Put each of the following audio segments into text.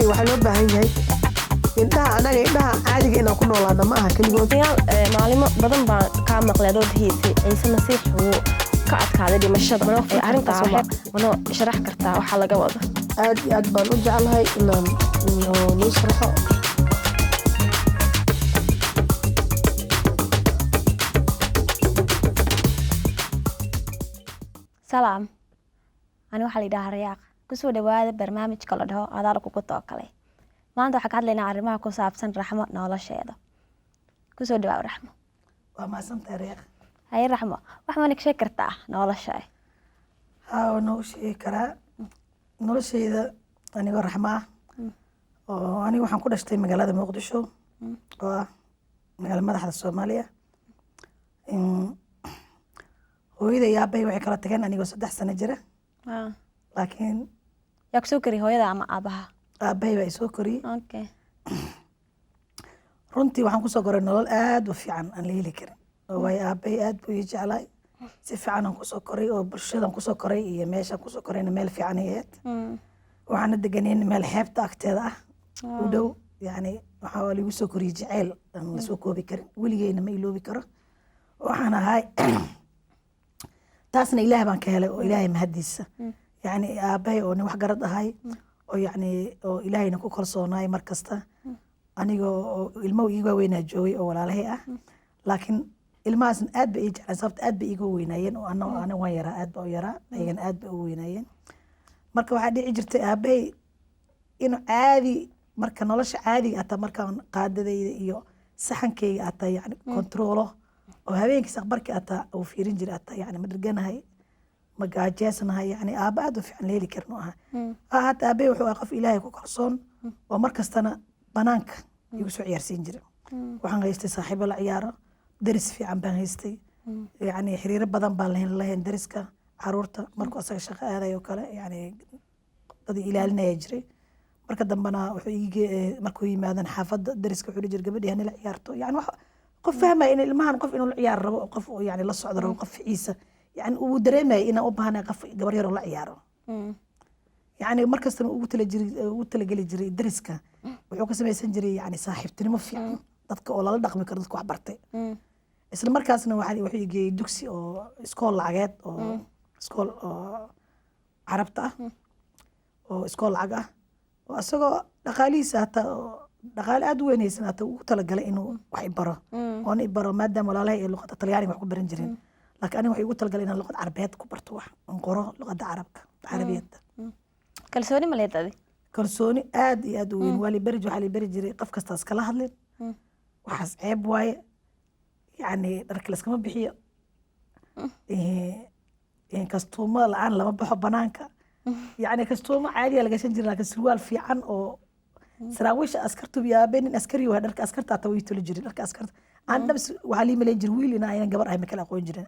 waxaa loo baahan yahay indhaha anaga indhaha caadiga inaan ku noolaana ma aha keligood. maalimo badan baan kaa maqlay adood hiisay ciise masiix wuu ka adkaaday dhimashada arrintaas manoo sharax kartaa waxaa laga wada. aad iyo aad baan u jeclahay inaan noo sharaxo. salaam ani waxaa la yidhahaa Rayaaq kusoo dhawaada barnaamijka la dhaho adaal kugu tookalay. maanta waxaan ka hadlaynaa arrimaha ku saabsan Raxmo nolosheeda. kusoo dhawaad Raxmo. waa maasantahay Rayaaq. haye Raxmo wax ma sheegi kartaa nolosha? haa noo sheegi karaa noloshayda anigoo Raxmo ah oo aniga waxaan ku dhashtay magaalada Muqdisho oo ah magaala madaxda Soomaaliya. hooyada iyo aabbahay waxay kala tageen anigoo 3 sano jira. laakiin yaa ku soo kori hooyada ama aabaha? aabbahay baa isoo koriyey. okay. runtii waxaan kusoo koray nolol aad u fiican aan la heli karin oo waayo aabbahay aad buu ii jeclaay. si fiican aan kusoo koray oo bulshadan kusoo koray iyo meeshaan kusoo korayna meel fiican ay ahayd. waxaana deganeyn meel xeebta agteeda ah u dhow. yacni waxaa liigu soo koriyey jaceyl aan la soo koobi karin weligeyna ma iloobi karo. waxaan ahay taasna ilaah baan ka helay oo ilaahay mahadiisa. yacni aabbahay oo nin wax garad ahay oo yacni oo ilaahayna ku kalsoonaay mar kasta. anigoo ilmo iiga waaweynaa joogay oo walaalahay ah. laakiin ilmahaasna aad bay ii jeclaan sababta aad bay iiga weynaayeen oo ana waan yaraa aad baa u yaraa ayagana aad bay u weynaayeen. marka waxaa dhici jirtay aabbahay inuu caadi marka nolosha caadiga ataa markaan qaadadayda iyo saxankayga ataa yacni kontaroolo oo habeenkiis aqbarkii ataa uu fiirin jiray ataa yacni ma dhirganahay ma gaajeesnahay yacni aabba aad u fiican la heli karin u ahaa. hata aabbahay wuxuu ahaa qof ilaahay ku kalsoon oo mar kastana banaanka igu soo ciyaarsiin jiray. waxaan haystay saaxiibo la ciyaaro daris fiican baan haystay. yacni xiriiro badan baan lahayn dariska caruurta markuu asaga shaqo aadayo kale yacni dad ilaalinaya jiray. marka dambana wuxuu markuu yimaadaan xaafadda dariska wuxuu jiray gabadhii hanila ciyaarto yacni wax qof fahmaya in ilmahan qof inuu la ciyaar rabo qof yacni la socdo rabo qof ficiisa yacni uu dareemaya inaan u baahanahay qof gabar yaroo la ciyaaro. yacni markastana ugu talageli jiray dariska wuxuu ka samaysan jiray yacni saaxiibtinimo fiican dadka oo lala dhaqmi karo dadka wax bartay. isla markaasna wuxuu igeeyey dugsi oo iskool lacageed oo iskool oo carabta ah oo iskool lacag ah oo isagoo dhaqaalihiisa hataa dhaqaale aad u weynaysan hataa ugu talagalay inuu wax ibaro oona ibaro maadaama walaalahay ee luqadda talyaaniga wax ku baran jireen. laakiin aniga waxay ugu talagalay inaan luqad carabeed ku barto wax aan qoro luqadda carabiyadda. kalsooni ma leedahay? kalsooni aad iyo aad u weyn. waxaa la bari jiray qof kastaas kala hadlin waxaas ceeb waaye yacni dharka laskama bixiyo kastuumo la-aan lama baxo banaanka. yacni kastuumo caadiya la gashan jiray laakiin surwaal fiican oo saraawiisha askartu iyo aabbe nin askari waa dharka askarta hataa way toli jiray dharka askarta aan dhabs waxaa lii malayn jiray wiil inaa aynan gabar ahay ma kala aqoon jirin.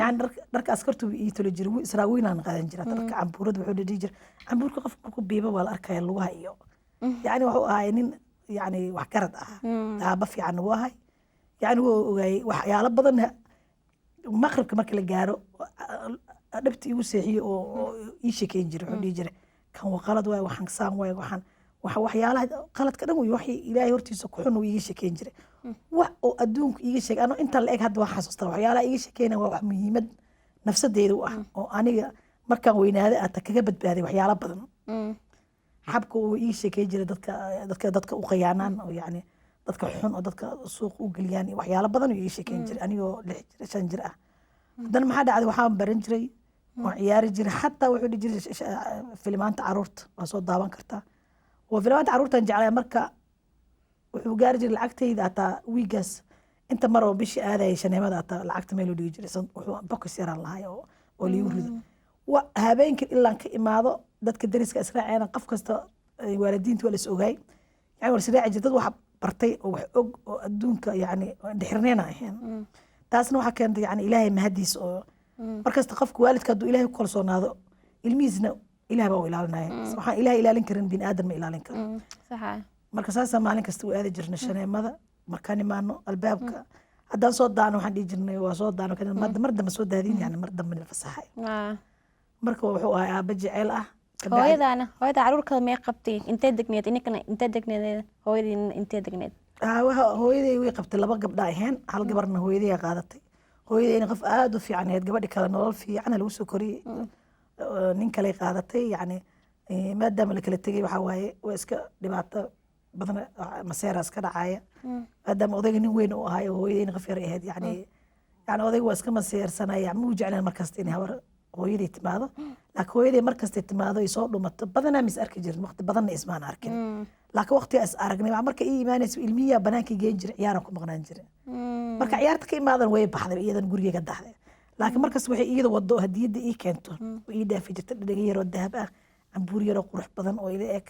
yacni dharka askartu ii toli jiray saraawiilaan qaadan jiray dharka cambuurada wuxuu dhadhihi jiray cambuurka qof markuu biiba waa la arkaya lugaha iyo yacni wuxuu ahay nin yacni wax garad ah aabba fiican wuu ahay. yacni wuu ogaayey waxyaalo badan maqribka marka la gaaro dhabti igu seexiyo oo ii sheekeyn jiray wuxuu dhihi jiray kan waa qalad waay waxaan saan waay waxaan waxyaalaha qaladka dhan wey wax ilaahay hortiisa ku xun uu iiga sheekeyn jiray. wax oo adduunku iiga sheegay anoo intaan la eg hadda waan xasuustaa waxyaalaha iiga sheekeyna waa wax muhiimad nafsadeeda u ah oo aniga markaan weynaaday aata kaga badbaaday waxyaalo badan. xabka uu iiga sheekeyn jiray dadka u qayaanaan oo yacni dadka xun oo dadka suuq u geliyaan waxyaalo badan uu iiga sheekeyn jiray anigoo 5 jir ah. haddana maxaa dhacday waxaan baran jiray waan ciyaari jiray xataa wuxuu dhihi jiray filimaanta caruurta waa soo daawan kartaa oo filimaanta caruurtaan jeclaya marka wuxuu gaari jiray lacagtayda hataa wiigaas inta mar oo bishii aadayay shaneemada hataa lacagta meel u dhigi jiray wuxuu bokas yaraan lahay oo liigu rido. habeenkii ilaan ka imaado dadka dariska israaceena qof kasta waalidiinta waa las ogaay yani waa israaci jir dad wax bartay oo wax og oo adduunka yacni dhixirneena ahayn. taasna waxaa keentay yacni ilaahay mahadiisa oo markasta qofka waalidka hadduu ilaahay ku kalsoonaado ilmihiisna ilaah baa u ilaalinaya. waxaan ilaah ilaalin karin bini aadan ma ilaalin karo. marka saasaa maalin kasta u aadi jirnay shaneemada markaan imaano albaabka haddaan soo daano waxaan dhihi jirnay waa soo daano mar dambe soo daadin yani mar dambe la fasaxay. marka wuxuu ahaa aabba jecel ah hooyadaana hooyada caruurkada may qabtay intee degneed ininkana intee degneed hooyadiina intee degneed hooyaday way qabtay 2 gabdha ahayn hal gabarna hooyaday qaadatay hooyadayna qof aad u fiican ahayd gabadhi kale nolol fiican lagu soo koriyay nin kale qaadatay yani maadaama la kala tegay waxa waaye waa iska dhibaato badan maseeraas ka dhacaya maadaama odayga nin weyn uu ahaay hooyadayna qof yar ahayd yani odayga waa iska maseersanaya ma u jeclaan markasta inay habar hooyaday timaado laakiin hooyaday markasta timaado ay soo dhumato badanaa mis arki jirin waqti badanna ismaan arkin laakiin waqtiga is aragnay marka ii imaanayso ilmiyaa banaanka geen jiray ciyaaran ku maqnaan jiray marka ciyaarta ka imaadan way baxday iyadan gurigeega daxday laakiin markas waxay iyada wado hadiyada ii keento ii dhaafi jirta dhadhaga yaroo dahab ah cambuur yaroo qurux badan oo ila eg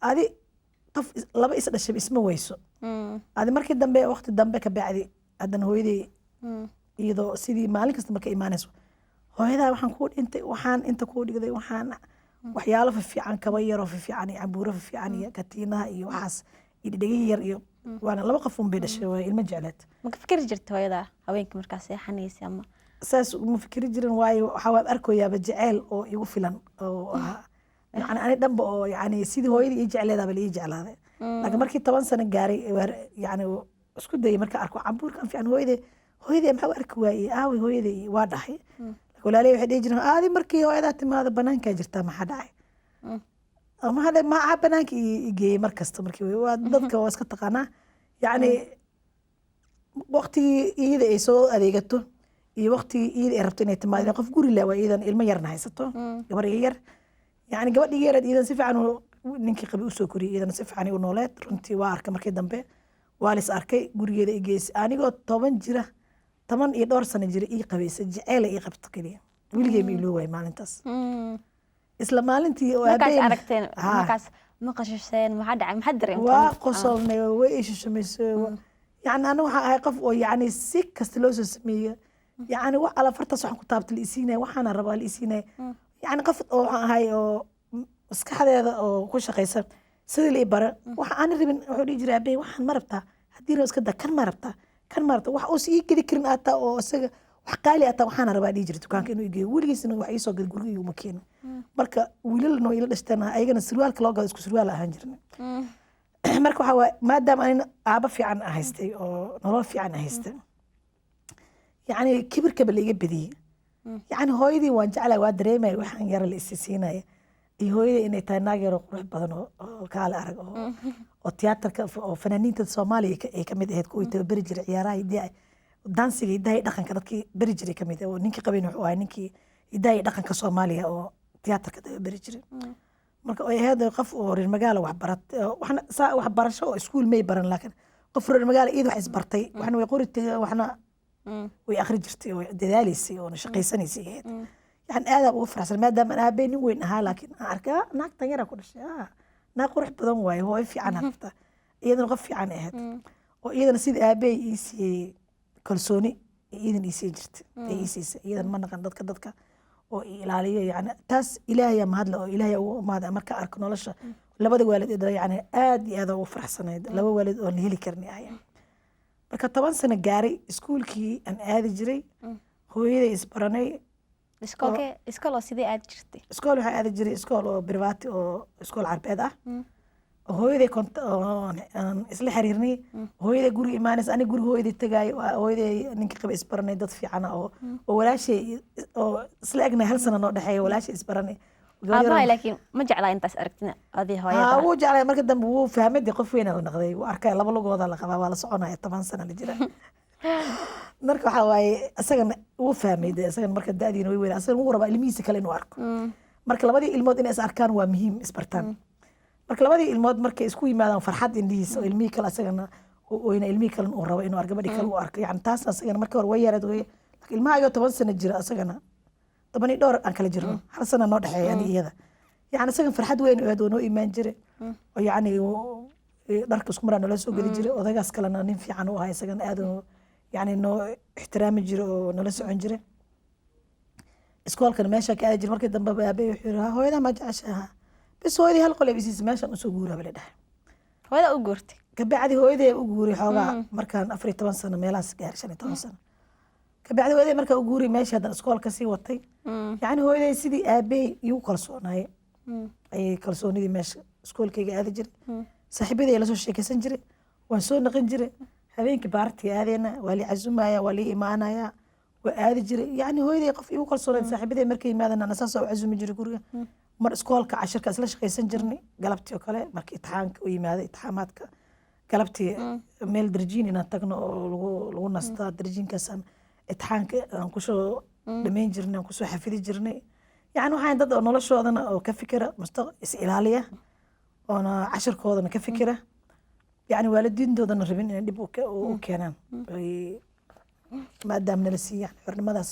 adi qof laba is dhashay isma weyso adi markii dambe waqti dambe ka bacdi haddana hooyaday iyadoo sidii maalin kasta marka imaanayso hooyadaa waxaan kuu dhintay waxaan inta kuu dhigday waxaan waxyaalo fiican kaba yaroo fiican iyo cambuuro fiican iyo katiinaha iyo waxaas iyo dhadhaga yar iyo waana 2 qof bay dhashay waa ilmo jecleed ma ka fikri jirtay hooyada haweenka markaas seexanaysay ama saas uma fikri jirin waayo waxa waan arkayaaba jecel oo igu filan oo yani ani dhanba oo yani sidii hooyadii ii jecleedaba la ii jeclaaday laakiin markii 10 sano gaaray yani isku dayay marka arko cambuurkan fiican hooyadii maxaa u arki waayey aawi hooyadii waa dhahay walaalay waxay dhihi jireen aadi markii hooyadaa timaado banaankaa jirtaa maxaa dhacay maxaa banaanka i geeyey markasta markii waa dadka waa iska taqaanaa yani waqtigii iyada ay soo adeegato iyo waqtigii iyada ay rabto inay timaado qof guri leh waa iyadan ilmo yarna haysato gabar yar yani gabadhii yareed iyadan si fiican ninkii qabi usoo koriyay iyadana si fiican u nooleed runtii waa arkay markii dambe waa lis arkay gurigeeda i geysay anigoo 10 jira 10 iyo dhowr sano jira ii qabaysay jeceyl ii qabto kaliya wiligay ma iloo waay maalintaas isla maalintii oo markaas aragteen markaas ma qashasheen maxaa dhacay maxaa dareemtay waa qosolnay way ishishameysay yani aniga waxaan ahay qof oo yani si kasta loo soo sameeyo yani wax ala fartaas waxaan ku taabtay la isiinay waxaana rabaa la isiinay yani qof oo waxaan ahay oo maskaxdeeda oo ku shaqaysan sidii la i bara waxa aan rabin wuxuu dhihi jiray abey waxaan ma rabtaa haddii la iska da kan ma rabtaa wax uu sii geli karin aataa oo isaga wax qaali aataa waxaana rabaa dhihi jiray dukaanka inuu igeeyo weligiisna wax iisoo gad guriga iguma keeno marka wiilalna ila dhashteen ayagana surwaalka loo gado isku surwaal ahaan jirna marka waxaa waaye maadaama anina aaba fiican haystay oo nolol fiican haystay yani kibirkaba la iga badiyey yani hooyadii waan jeclay waa dareemaya waxaan yara la isi siinaya iyo hooyadii inay tahay naag yaroo qurux badan oo kaale arag oo tiyaatarka oo fanaaniinta Soomaaliya ay kamid ahayd kuwii tababari jiray ciyaaraha hidaha dansiga hidaha dhaqanka dadkii bari jiray kamid oo ninkii qabeen wuxuu ahaa ninkii hidaha dhaqanka Soomaaliya oo tiyaatarka tababari jiray marka ay ahayd qof oo reer magaalo wax baratay wax barasho oo iskuul may baran laakiin qof reer magaalo iyadu wax isbartay waxna way qoritay waxna way akhri jirtay oo dadaalaysay oo shaqaysanaysay ahayd يعني هذا أبو فرح المادة أنا بيني وين لكن أركا ناك تغير كل شيء ناك روح بدون واي هو في عنها فتا إذا نغفي عن أهد وإذا نسيد أبي يسي كلسوني إذا يسي جرت يسي إذا ما نقدر كدتك وإلهي يعني تاس إلهي ما هذا إلهي وما هذا أمريكا أركنولش لبده والد إدري يعني آدي هذا أبو فرح سنة لو والد اللي هلي كرني يعني marka 10 sano gaaray iskuulkii aan aadi jiray hooyaday isbaranay iskool oo sidee aad jirtay iskool waxaa aadi jiray iskool oo privaati oo iskool carbeed ah hooyaday aan isla xiriirnay hooyaday guriga imaanaysa aniga guriga hooyaday tagaayo hooyaday ninkii qaba isbaranay dad fiican oo walaashay oo isla egnay hal sano noo dhaxeeyo walaashay isbaranay aabbahay laakiin ma jeclaa intaas aragtina adii hooyada wuu jeclay marka dambe wuu fahmay qof weyn oo noqday wuu arkay laba lugooda la qabaa waa la soconaya 10 sano la jira marka waxa waaye asagana wuu fahmay asagana marka daadiina way weyn asagana wuu rabaa ilmihiisa kale inuu arko marka labadii ilmood inay is arkaan waa muhiim isbartaan marka labadii ilmood markay isku yimaadaan farxad indhihiisa oo ilmihii kale asagana oyna ilmihii kale uu rabo inuu arko gabadhii kale uu arko yani taas asagana markii hore way yareed way laakiin ilmaha ayoo 10 sano jira asagana 10 dhowr aan kala jirno hal sano noo dhaxeeya iyada يعني أسكن فرحت وين أدونو إيمان جري ويعني دارك سكمرة نلا سوق جري وذاك أسكلنا ننفي عنه هاي سكن أدو يعني إنه احترام جري ونلا سوق جري إسكول كان ماشى كأجر مركز دم بابي يحيرها هو إذا ما جاشها بس هو إذا هالقلب يسيس ماشى نسوقورها بلده هو إذا أجورتي كبعدي هو إذا أجوري حاجة مركان أفريت 8 سنة ميلاس جارشاني 8 سنة كبعدي هو إذا مركان أجوري ماشى هذا إسكول كسي وطي يعني هو إذا سيدي أبي يوكل صوناي ayay kalsoonidii meesha iskoolkayga aadi jiray saaxiibadii la soo sheekaysan jiray waan soo naqin jiray habeenkii baartii aadayna waa lii cazumaya waa lii imaanaya waa aadi jiray yacni hooyaday qof igu kalsooneed saaxiibadii markay yimaadaan ana saas u cazumi jiray guriga mar iskoolka cashirka isla shaqaysan jirnay galabtii oo kale markii imtixaanka u yimaaday imtixaamaadka galabtii meel darjiin inaan tagno oo lagu nastaa darjiinkaasaan imtixaanka aan kusoo dhamayn jirnay aan kusoo xafidi jirnay yacni waxaan dad oo noloshoodana oo ka fikira is ilaaliya oona cashirkoodana ka fikira yacni waalidiintoodana rabin inay dhib u keenaan maadaama nala siiyaan xornimadaas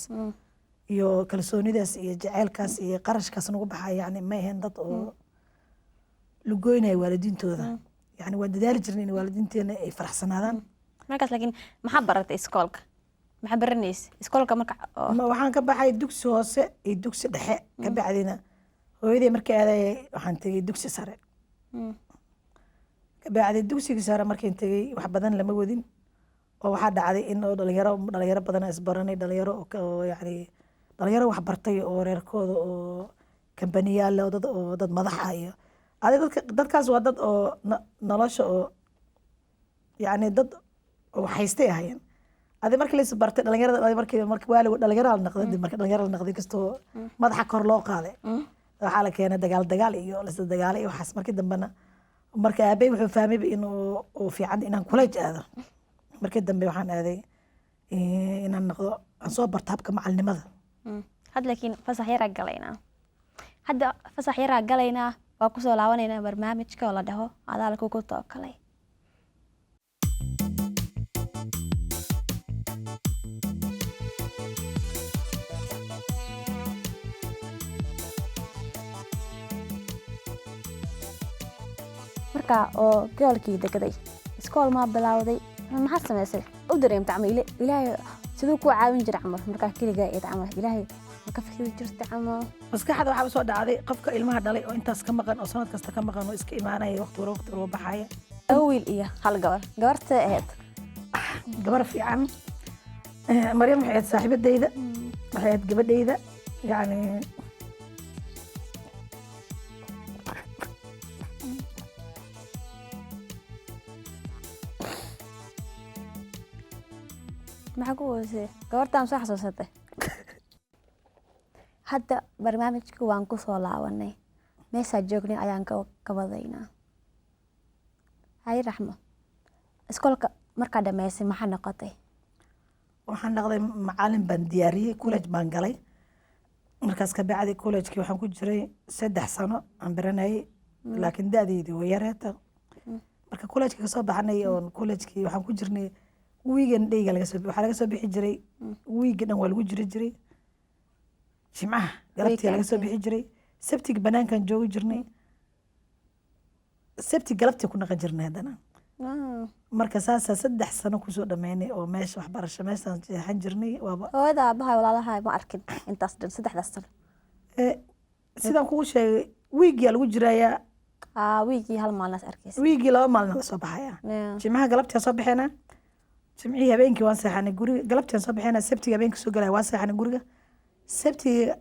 iyo kalsoonidaas iyo jaceylkaas iyo qarashkaas nagu baxaya yacni ma ahayn dad oo lugoynaya waalidiintooda yacni waan dadaali jirnay in waalidiinteena ay faraxsanaadaan markaas laakiin maxaa baratay iskoolka maxaa baranaysa iskoolka marka waxaan ka baxay dugsi hoose iyo dugsi dhexe ka bacdina hooyaday markay aadayay waxaan tegey dugsi sare ka bacdi dugsigii sare markaan tegey wax badan lama wadin oo waxaa dhacday in oo dhalinyaro badan isbaranay dhalinyaro oo yacni dhalinyaro wax bartay oo reerkooda oo kambaniyaal leh oo dad madax ah iyo dadkaas waa dad oo nolosha oo yacni dad oo haystay ahayeen adi markii la isbartay dhalinyarada markii dhalinyaro la naqday markii dhalinyaro la naqday kastoo madaxa kor loo qaaday waxaa la keenay dagaal iyo lasla dagaalay iyo waxaas markii dambena marka aabay wuxuu fahmay inuu fiican inaan college aado markii dambe waxaan aaday inaan noqdo aan soo barto habka macalinimada hadda laakiin fasax yaraa galaynaa waa kusoo laabanaynaa barnaamijka oo la dhaho adaa lakugu tookalay marka oo goolkii degaday iskool maa bilowday maxaad samaysay u dareemta camal ilaahay siduu kuu caawin jiray camal markaa keligaa eed camal ilaahay ma ka fikiri jirta camal maskaxda waxaa soo dhacday qofka ilmaha dhalay oo intaas ka maqan oo sanad kasta ka maqan oo iska imaanaya waqti walba baxaya wiil iyo hal gabartee ahayd gabar fiican maryam waxay ahayd saaxiibadayda waxay ahayd gabadhayda yacni maxaa ku weysay gabartaan soo xasuusatay hadda barnaamijka waan ku soo laabanay meeshaa joognay ayaan ka wadaynaa hay raxmo iskoolka markaa dhamaysay maxaa noqotay waxaan noqday macalin baan diyaariyey college baan galay markaas ka bacdi collegekii waxaan ku jiray 3 sano aan baranayay laakiin da'deydii way yareeta marka collegekii kasoo baxnay oon collegekii waxaan ku jirnay wiigan dheyga waxaa laga soo bixi jiray wiiga dhan waa lagu jiri jiray jimcaha galabtii laga soo bixi jiray sabtiga banaankaan joogi jirnay sabti galabtii ku naqan jirnay haddana marka saasaa 3 sano kusoo dhameynay oo meesha waxbarasho meeshaan jeexan jirnay hooyada aabahay walaalahay ma arkin intaas dhan 3 sano sidaan kugu sheegay wiigiyaa lagu jirayaa wiigii hal maalinaas arkaysa wiigii 2 maalin la soo baxaya jimcaha galabtii soo baxeynaa jimcihii habeenkii waan seexanay guriga galabtii aan soo baxeynaa sabtiga habeenkii soo galaya waan seexanay guriga sabtiga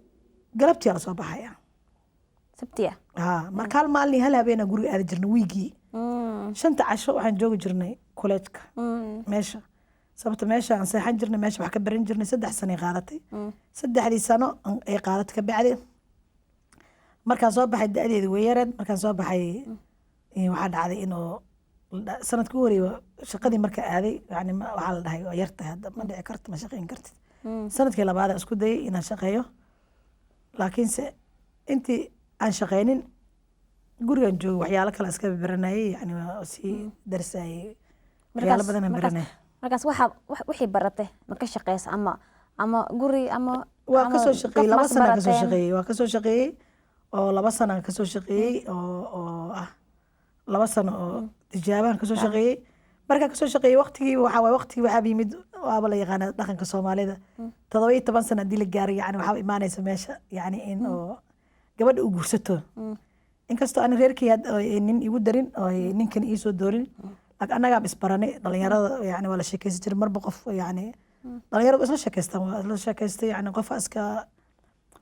galabtii la soo baxaya sabtiya marka hal maalin hal habeen aan guriga aadi jirnay wiigii 5 casho waxaan joogi jirnay college-ka meesha sababta meesha aan seexan jirnay meesha wax ka baran jirnay 3 sano ay qaadatay 3 sano ay qaadatay ka bacdi markaan soo baxay da'deedii way yareed markaan soo baxay waxaa dhacday inuu sanadka u horeeyo shaqadii marka aaday yani waxaa la dhahay waa yartahay hadda ma dhici karto ma shaqayn kartid sanadkii labaad aan isku dayay inaan shaqeeyo laakiinse intii aan shaqaynin gurigan joogo waxyaalo kale iska baranayay yani waa sii darsayay waxyaalo badan aan baranay markaas wixii baratay ma ka shaqeysa ama guri ama waa kasoo shaqeeyey 2 sano kasoo shaqeeyey waa kasoo shaqeeyey oo 2 sano kasoo shaqeeyey oo ah 2 sano oo tijaabaan kasoo shaqeeyey markaa kasoo shaqeeyey waqtigii waxaa yimid waaba la yaqaana dhaqanka soomaalida 17 sano haddii la gaaray yani waxaa imaanaysa meesha yani in oo gabadha u guursato inkastoo aan reerkii nin igu darin oo ninkan iisoo doorin laakiin annagaa isbaranay dhalinyarada yani waa la sheekeysan jiray marba qof yani dhalinyaradu isla sheekeystaan waa isla sheekeystay yani qof iska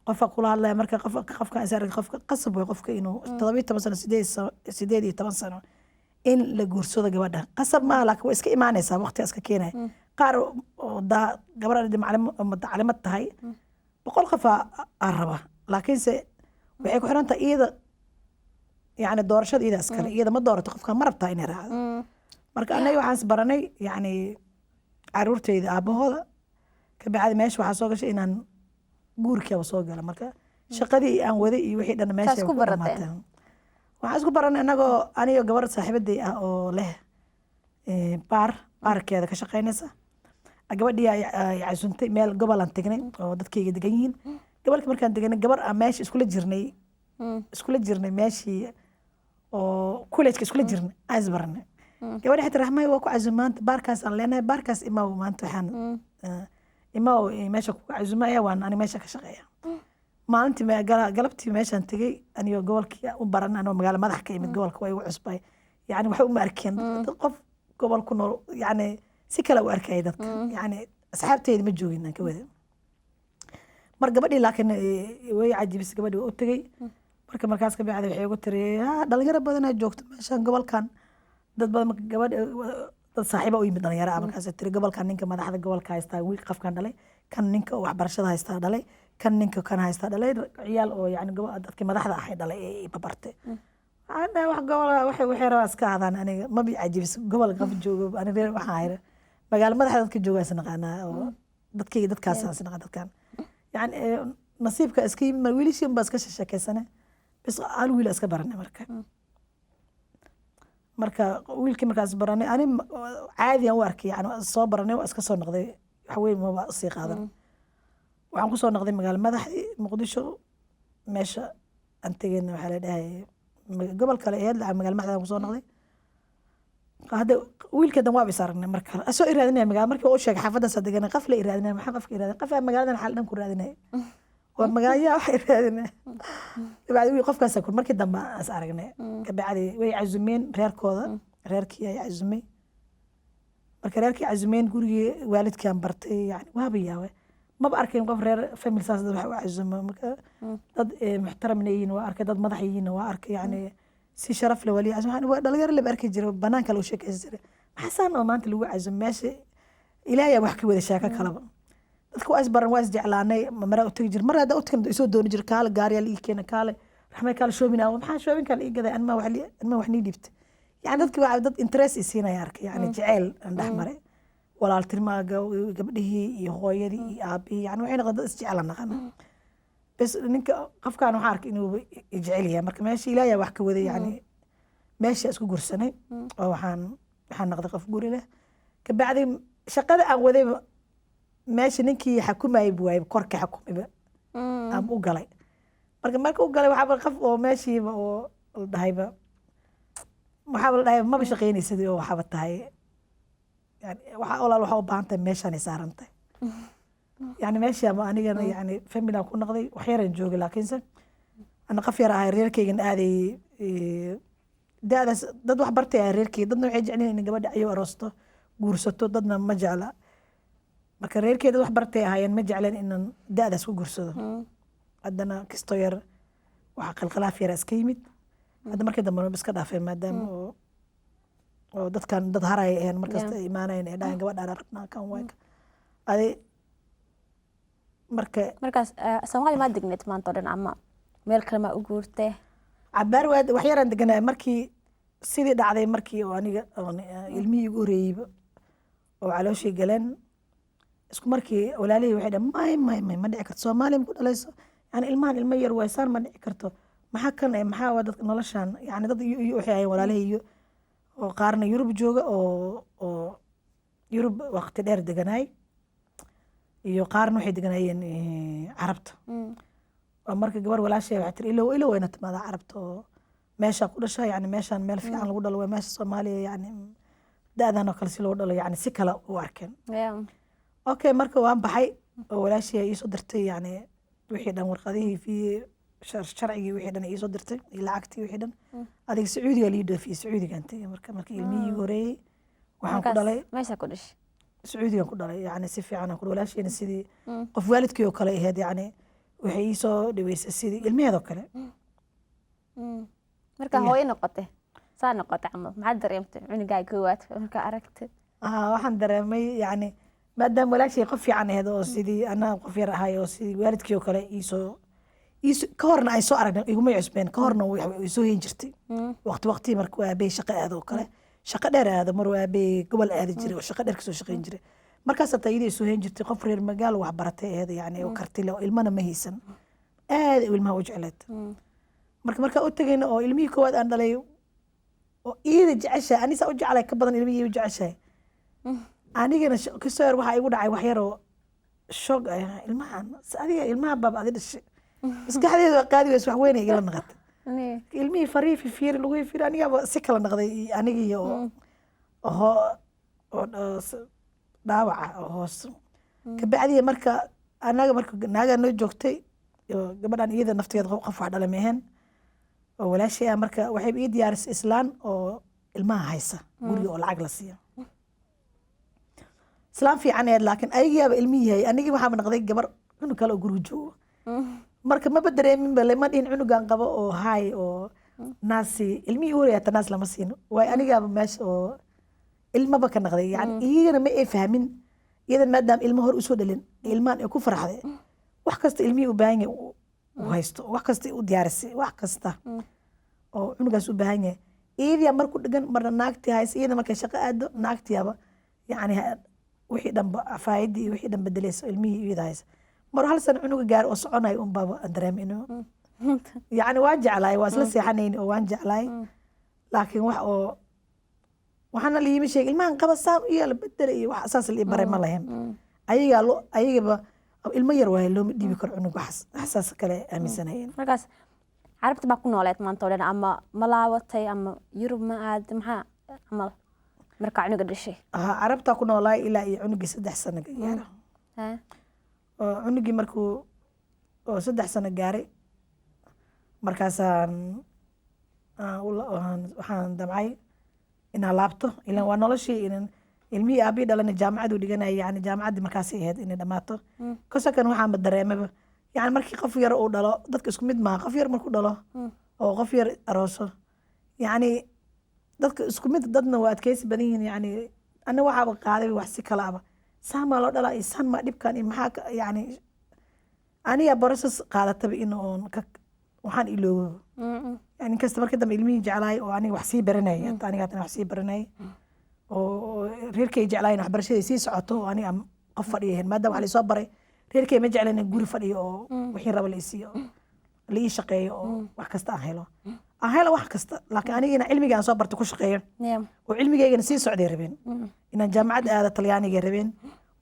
qofka kula hadlaya marka qofka isarag qofka qasab way qofka inuu 17 sano 18 sano in la guursado gabadha qasab ma laakiin way iska imaanaysaa waqti iska keenay qaar oo gabadha macallimad tahay boqol qof raba laakiinse waxay ku xiran tahay iyada يعني doorashada iyada iskale iyada ma doorato qofka ma rabtaa inay raacdo marka anaga waxaan isbaranay yani caruurteyda aabahooda ka bacdi meesha waxaa soo gashay inaan guurkiiba soo gala marka shaqadii aan waday iyo wixii dhan meesha ku barateen waxaan isku baranay anagoo aniga gabar saaxiibaday ah oo leh baarkeeda ka shaqaynaysa gabadhii ay casuntay meel gobol aan tagnay oo dadkayga degan yihiin gobolka markaan deganay gabar aan meesha iskula jirnay meeshii oo college iskula jirnay aan isbaranay gabadha xita raxmay waa ku casumaanta baarkaas aan leenahay baarkaas imaa maanta waxaan imaa meesha ku cazumaya waan ani meesha ka shaqeeya maalintii galabtii meeshaan tegay aniyo gobolkii u baran anoo magaalo madax ka imid gobolka way ugu cusbay yani waxay uma arkeen qof gobol ku nool yani si kale u arkayay dadka yani asxaabteeda ma joogin aan ka wada mar gabadhii laakiin way cajibis gabadhii u tegay markaas ka bacday waxay ugu tiri dhalinyaro badan ay joogto meeshaan gobolkan dad badan gabadh dad saaxiiba u yimid dhalinyaro markaas tiri gobolkan ninka madaxda gobolka haystaa wiil qafkan dhalay kan ninka waxbarashada haystaa dhalay kan ninka kan haystaa dhalay ciyaal oo yani dadka madaxda ahay dhalay ee babarte ana wax gobol waxay rabaa iska aadaan aniga ma bi cajibis gobol qaf joogo aniga waxa hayra magaalo madaxda dadka jooga isnaqaana oo dadkayga dadkaas isnaqaan dadkan yani nasiibka iska yimid wiilishin baa iska sheekeysana bas aan wiil iska baranay marka wiilkii markaas baranay ani caadi aan u arkay yani soo baranay iska soo noqday wax weyn ma sii qaadan waxaan ku soo noqday magaalo madaxdii muqdisho meesha aan tegayna waxaa la dhahay gobol kale ee magaalo madaxda ku soo noqday hadda wiilka dan waa is aragnay marka asoo iraadinaya magaalo markii uu sheegay xaafadaas deganay qaf la iraadinay maxaa qafka iraadinay qaf magaaladan xal dhan ku raadinay waa magaalo wax iraadinay bacdi wiil qofkaas ku markii dambe as aragnay ka bacdi way cazumeen reerkooda reerkii ay cazumay marka reerkii cazumeen gurigii waalidkaan bartay yani waa biyaaway ma ba arkayn qof reer family saas dad wax u cazumo marka dad muxtaram yihiin waa arkay dad madax yihiin waa arkay yani si sharaf leh wali cazum waa dhalinyaro la arkay jiray banaanka loo sheekaysan jiray maxaa oo maanta lagu cazum meesha ilaahay wax ka wada sheeka kalaba dadku waa isbaran waa isjeclaanay mara u tagi jir mar hada u tagin isoo dooni jir kaale gaariyaal ii keena kaale raxmay kaale shoobina maxaa shoobinkan ii gaday anma wax nii dhibta yani dadkii waa dad interest siinaya arkay yani jecel aan dhaxmaray walaaltinimaaga gabdhihii iyo hooyadii iyo aabihii yani waxay noqdeen dad isjecel naqana bas ninka qofkaan waxaa arkay inuu jecel yahay marka meesha ilaahay wax ka waday yani meesha isku gursanay oo waxaan noqday qof guri leh ka bacdi shaqada aan waday meesha ninkii xukumayay buwaay korka xukumayba aan u galay marka u galay waxaa qof oo meeshiiba oo la dhahayba waxaa la dhahay maba shaqaynaysadii oo waxaaba tahay yani waxa olaal waxa u baahan tahay meeshaanay saaran tahay yani meeshaaba anigana yani family aan ku noqday wax yaraan joogay laakiinse ana qof yar ahay reerkaygan aaday daadaas dad wax bartay ahay reerkayga dadna waxay jecleen in gabadha ayuu aroosto guursato dadna ma jecla marka reerkeeda wax bartay ahaayeen ma jecleen inaan daadaas ku guursado haddana kastoo yar waxa qalqalaaf yara iska yimid hadda markii dambe iska dhaafay maadaama oo dadkan dad haray ahayn markasta imaanayn ee dhahan gabadhaan rabnaa kan waay adi markaas Soomaali ma degneed maanta dhan ama meel kale ma u guurtay cabaar waad wax yaraan deganaa markii sidii dhacday markii oo aniga ilmihii ugu horeeyayba oo calooshii galeen isku markii walaalihii waxay dhahay may ma dhici karto Soomaali ku dhalayso yani ilmahan ilmo yar waysaan ma dhici karto maxaa kan maxaa waa dadka noloshaan yani dad iyo waxay ahayn walaalihii iyo oo qaarna Yurub jooga oo Yurub waqti dheer deganaay iyo qaarna waxay deganaayeen Carabta oo marka gabar walaashay waxay tiri ilo wayna timaada Carabta oo meesha ku dhashay yani meeshaan meel fiican lagu dhalo waa meesha Soomaaliya yani daadan oo kale si loo dhalo yani si kala u arkeen okay marka waan baxay oo walaashay ay soo dirtay yani wixii dhan warqadihii fi sharcigii wixii dhan ay soo dirtay iyo lacagtii wixii dhan adiga Sacuudiga la yidho fi Sacuudiga intay marka ilmihii horeeyay waxaan ku dhalay meesha ku dhashay Sacuudiga ku dhalay yani si fiican aan ku walaashayna sidii qof waalidkii oo kale ahayd yani waxay ii soo dhaweysay sidii ilmaheedoo kale. marka hooyo noqotay saa noqotay camal maxaad dareemtay cunugaa koowaad markaa aragtay waxaan dareemay yani maadaama walaashay qof fiican ahayd oo sidii anaa qof yar ahay oo sidii waalidkii oo kale iisoo ka horna ay soo aragna iguma cusbeen ka horna way soo heen jirtay waqti markuu aabay shaqo aado oo kale shaqo dheer aado mar aabay gobol aadi jiray oo shaqo dheer kasoo shaqayn jiray markaas hataa iyadii soo heen jirtay qof reer magaalo wax baratay ahayd yani oo karti leh oo ilmana ma haysan aad ilmaha u jecleed markaa u tagayna oo ilmihii koowaad aan dhalay oo iyada jeceshahay anisaa u jeclahay ka badan ilmihii u jeceshahay anigana kasoo yar waxaa igu dhacay wax yaroo shoog ilmahan adiga ilmaha baaba adi dhashay maskaxdeeda waa qaadi weys wax weyn igala naqatay ilmihii fariifi fiiri lagu fiiri anigaaba si kala naqday anigii oo dhaawaca oo hoos kabacdii marka anaga marka naagaa noo joogtay gabadhan iyada nafteeda qof wax dhala mehen oo walaashay ah marka waxay ii diyaarisay islaan oo ilmaha haysa guriga oo lacag la siiya islaan fiican ahayd laakiin ayagiyaaba ilmihii yahay anigii waxaaba naqday gabar cunug kale oo guriga joogo marka maba dareeminba lama dhihin cunugan qabo oo haay oo naasi ilmihii u horaya hata naas lama siino waayo anigaaba meesha oo ilmaba ka naqday yani iyagana ma ay fahmin iyadan maadaama ilmo hor usoo dhalin ilmahan ay ku farxday wax kasta ilmihii u baahan yahay u haysto wax kasta u diyaarisay wax kasta oo cunugaas u baahan yahay iyadiyaa marku dhigan marna naagtii haysa iyada markay shaqo aado naagtiyaaba yani wixii dhanba faayadii iyo wixii dhan bedelaysa ilmihii iyada haysa mar hal sano cunuga gaar oo soconayo un baaba aan dareemay inuu yani waan jeclaay waa isla seexanayni oo waan jeclaay laakiin wax oo waxaana liima sheegay ilmahan qaba saan u yaala bedela iyo wax saas la baray ma lahayn ayagaba ilmo yar waayo looma dhiibi karo cunug waxsaas kale aaminsanayeen markaas carabta baa ku nooleed maanta oo dhan ama ma laabatay ama yurub ma aad maxaa camal markaa cunuga dhashay carabtaa ku noolaay ilaa iyo cunugii 3 sano gaara oo cunugii markuu oo 3 sano gaaray markaasaan waxaan damcay inaan laabto ilaan waa noloshii ilmihii aabii dhalana jaamacadu dhiganaya yani jaamacaddii markaasay ahayd inay dhammaato kasokan waxaanba dareemaba yani markii qof yar uu dhalo dadka isku mid maaha qof yar markuu dhalo oo qof yar arooso yani dadka isku mid dadna waa adkeysi badan yihiin yani ana waxaaba qaaday wax si kala aba saan maa loo dhalaa iyo saan maa dhibkan iyo maxaa yani aniga borosas qaadataba in oon waxaan iloobo yani inkasta markii dambe ilmihii jeclaay oo aniga wax sii baranayay aniga haatan wax sii baranayay oo reerkay jeclaayeen waxbarashadii sii socoto oo aniga qof fadhiyahen maadaama wax laisoo baray reerkay ma jeclayn guri fadhiyo oo wixii raba la isiiyo la ii shaqeeyo oo wax kasta aan helo wax kasta laakiin anigina cilmiga aan soo bartay ku shaqeeyo oo cilmigaygana sii socday rabeen inaan jaamacad aada talyaaniga rabeen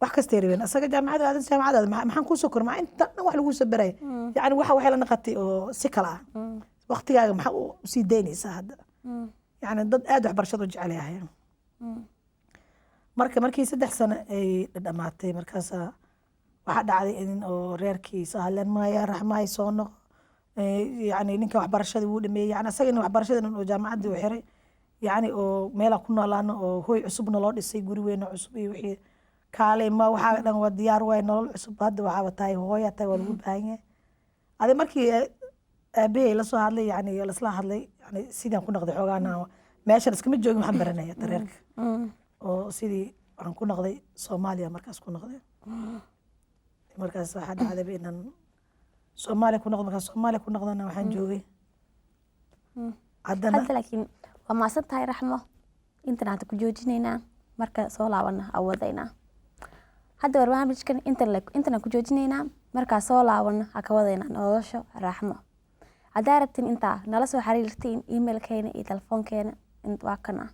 wax kastay rabeen asaga jaamacadaada maxaan kuusoo kor maa inta dhan wax laguu soo baraya yani waxay la naqatay oo si kala ah waqtigaaga maxaa u sii daynaysaa hadda yani dad aad waxbarashada u jecel ahayn markii 3 sano ay dhamaatay markaasaa waxaa dhacday in oo reerkii soo hadleen maya raxmaay soo noq yani ninka waxbarashadii wuu dhameeyey yani asagana waxbarashadii oo jaamacaddii u xiray yani oo meelaa ku noolaano oo hooy cusubna loo dhisay guri weyn oo cusub iyo wixii kaalay ma waxaa dhan waa diyaar waay nolol cusub hadda waxaaba tahay hooya tahay waa lagu baahan yahay adi markii aabahey la soo hadlay yani lasla hadlay yani sidaan ku noqday xoogaana meeshan iskama joogin waxaan baranaya tareerka oo sidii waxaan ku noqday Soomaaliya markaas ku noqday markaas waxaa dhacday inaan Soomaaliya ku noqdo markaas Soomaaliya ku noqdana waxaan joogay hadda laakiin waa maasan tahay raxmo intan hadda ku joojinaynaa marka soo laabana awoodaynaa hadda barnaamijkan intan ku joojinaynaa marka soo laabana ka wadaynaa nolosha raxmo haddaa rabtiin intaa nala soo xiriirtiin emailkeena iyo telefoonkeena waa kana